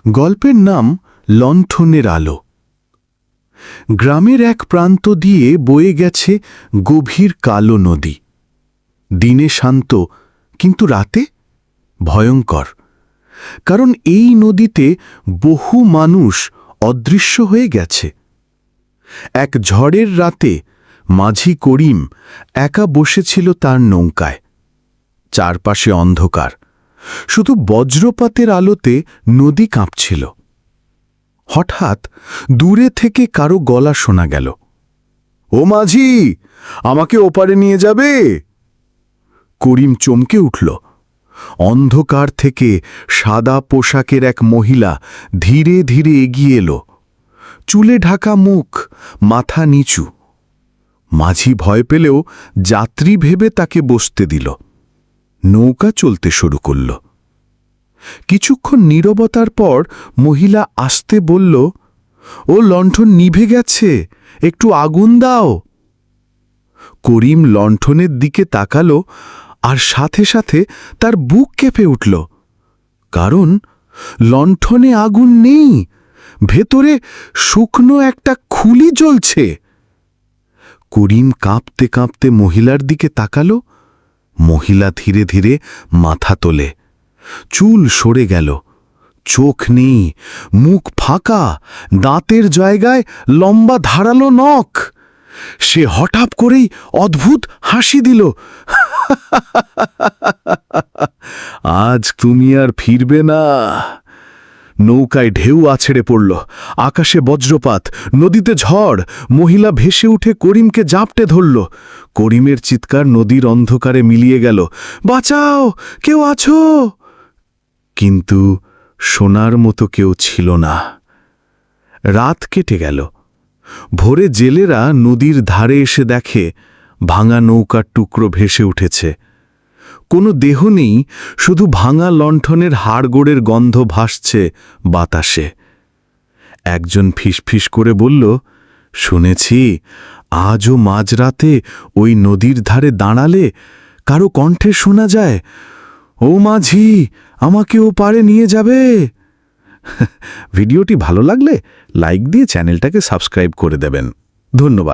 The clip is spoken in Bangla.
গল্পের নাম লণ্ঠনের আলো। গ্রামের এক প্রান্ত দিয়ে বয়ে গেছে গভীর কালো নদী। দিনে শান্ত, কিন্তু রাতে ভয়ঙ্কর, কারণ এই নদীতে বহু মানুষ অদৃশ্য হয়ে গেছে। এক ঝড়ের রাতে মাঝি করিম একা বসেছিল তার নৌকায়। চারপাশে অন্ধকার, শুধু বজ্রপাতের আলোতে নদী কাঁপছিল। হঠাৎ দূরে থেকে কারো গলা শোনা গেল, "ও মাঝি, আমাকে ওপারে নিয়ে যাবে?" করিম চমকে উঠল। অন্ধকার থেকে সাদা পোশাকের এক মহিলা ধীরে ধীরে এগিয়ে এলো, চুলে ঢাকা মুখ, মাথা নিচু। মাঝি ভয় পেলেও যাত্রী ভেবে তাকে বসতে দিল। নৌকা চলতে শুরু করল। কিছুক্ষণ নীরবতার পর মহিলা আস্তে বলল, "ও লণ্ঠন নিভে গেছে, একটু আগুন দাও।" করিম লণ্ঠনের দিকে তাকালো, আর সাথে সাথে তার বুক কেঁপে উঠল। কারণ লণ্ঠনে আগুন নেই, ভেতরে শুকনো একটা খুলি জ্বলছে। করিম কাঁপতে কাঁপতে মহিলার দিকে তাকালো। মহিলা ধীরে ধীরে মাথা তোলে, চুল সরে গেল, চোখ নেই, মুখ ফাঁকা, দাঁতের জায়গায় লম্বা ধারালো নখ। সে হঠাৎ করেই অদ্ভুত হাসি দিল, "আজ তুমি আর ফিরবে না।" নৌকায় ঢেউ আছড়ে পড়ল, আকাশে বজ্রপাত, নদীতে ঝড়। মহিলা ভেসে উঠে করিমকে জাপটে ধরল। করিমের চিৎকার নদীর অন্ধকারে মিলিয়ে গেল, "বাঁচাও, কেউ আছো?" কিন্তু শোনার মতো কেউ ছিল না। রাত কেটে গেল। ভোরে জেলেরা নদীর ধারে এসে দেখে ভাঙা নৌকার টুকরো ভেসে উঠেছে। কোনো দেহ নেই, শুধু ভাঙা লণ্ঠনের হাড়গোড়ের গন্ধ ভাসছে বাতাসে। একজন ফিসফিস করে বলল, "শুনেছি আজও মাঝরাতে ওই নদীর ধারে দাঁড়ালে কারো কণ্ঠে শোনা যায়, 'ও মাঝি, আমাকে ও পারে নিয়ে যাবে?'" ভিডিওটি ভালো লাগলে লাইক দিয়ে চ্যানেলটাকে সাবস্ক্রাইব করে দেবেন। ধন্যবাদ।